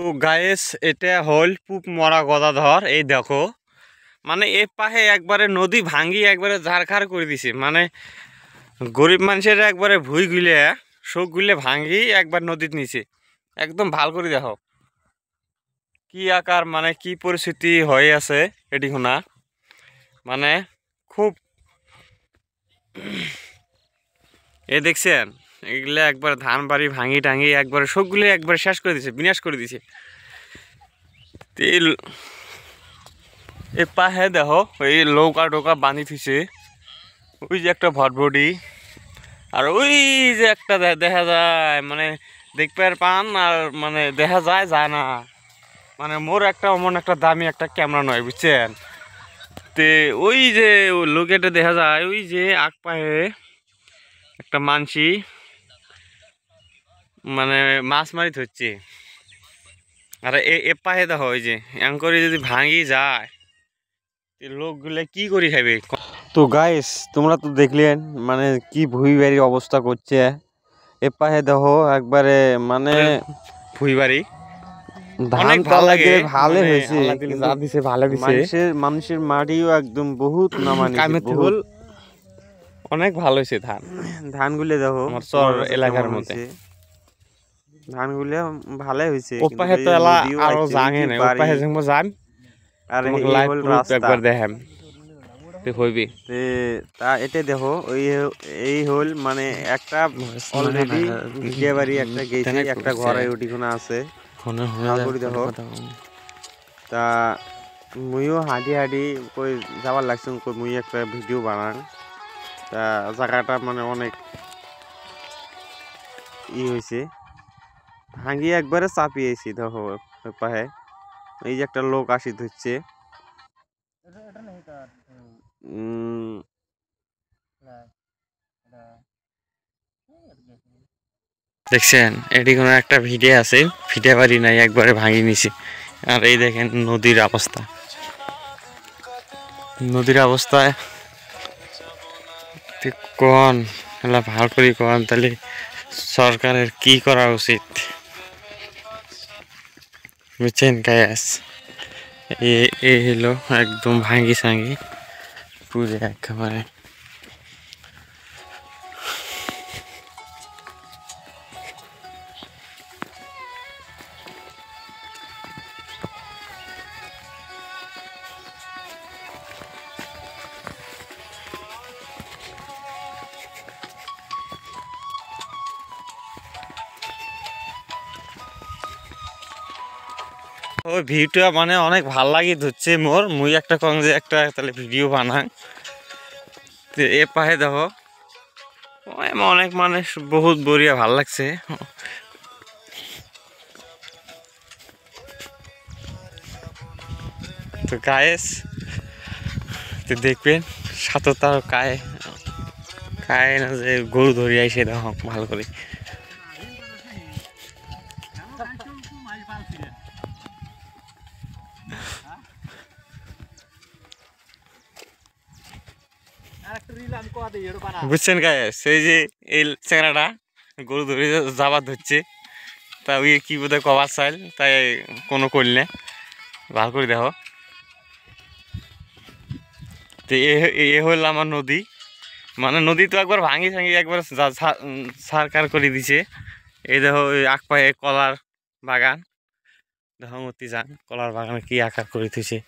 তো গাইস এটা হল পুপ মরা গদাধর। এই দেখো মানে এ পাহে একবারে নদী ভাঙ্গি একবারে ঝাড়খাড় করে দিছে। মানে গরিব মানুষের একবারে ভুই গুলে শোক গুলে ভাঙ্গি একবার নদীর নিচে একদম ভাল করে দেখো কি আকার মানে কি পরিস্থিতি হয়ে আছে এটি শোনা। মানে খুব এ দেখছেন এগুলা একবার ধান বাড়ি ভাঙ্গি টাঙ্গি একবার সবগুলো একবার শেষ করে দিছে, বিনাশ করে দিছে। তেল এ পাহে দেখো এই লৌকা টোকা বাঁধি থুইছে। ওই যে একটা ভটভটি আর ওই যে একটা দেখা যায় মানে দেখতে পান আর মানে দেখা যায় যায় না। মানে মোর একটা অমন একটা দামি একটা ক্যামেরা নয় বুঝছেন। তে ওই যে লোকেটা দেখা যায় ওই যে আগ পায়ে একটা মানসি মানে মাছ মারি ধরছে। আর এ পাহে দেখো ওই যে অ্যাঙ্করে যদি ভাঙি যায় লোকগুলো কি করি খাবে। তো গাইস তোমরা তো দেখলেন মানে কি ভুই বাড়ির অবস্থা করছে। এ পাহে দেখো একবারে মানে ভুই বাড়ি ধান ভালো লাগে ভালো হয়েছে মানুষের মাটিও একদম বহুত নামানি হল অনেক ভালো হয়েছে ধানগুলো দেখো আমার চর এলাকার মধ্যে ধানগুলো ভালো হয়েছে। ওপাহে তো এলা আরো জাঙে না ওপাহে যেমন যান আর লাইভ প্রুফ একবার দেখেন তে হইবে তা এটা দেখো ওই এই হল মানে একটা অলরেডি ভিডিও বাড়ি একটা গেছে একটা ঘরে ওটিখানে আছে দেখো। তা মুইও হাঁটি হাঁটি কই যাবার লাগছে মুই একটা ভিডিও বানান। তা জায়গাটা মানে অনেক ই হয়েছে ভাঙি একবারে চাপিয়েছি দেখো পাহে এই যে একটা লোক আসি ধরছে। দেখছেন এটি কোনো একটা ভিডিও আছে ভিডিও বাড়ি নাই একবারে ভাঙি নিছে। আর এই দেখেন নদীর অবস্থা, নদীর অবস্থায় কোন এলা ভালো করে কোন তাহলে সরকারের কি করা উচিত বুঝছেন গাইস। এ হলো একদম ভাঙ্গি সাঙ্গি পুরো একেবারে। ওই ভিডিওটা মানে অনেক ভাল লাগি ধরছে মোর মুই একটা কম যে একটা তাহলে ভিডিও বানাই। এ পাহে দেখো অনেক মানুষ বহুত বড়িয়া ভাল লাগছে। তো গায়েস তো দেখবেন সাঁতার কায়ে কায়ে না যে গরু ধরে আইসে দেখো ভালো করে। বুঝছেন গায়েস এই যে এই চেংড়াটা গরু ধরে যাবার ধরছে তা ওই কি বোধ হয় কবার চাইল তাই কোনো করলে ভালো করে দেখো। তো এ হল আমার নদী মানে নদী তো একবার ভাঙি ভাঙি একবার সারকার করে দিছে। এই দেখো ওই আগ পায়ে কলার বাগান দেখো মতি যান কলার বাগানে কি আকার করে দিছে।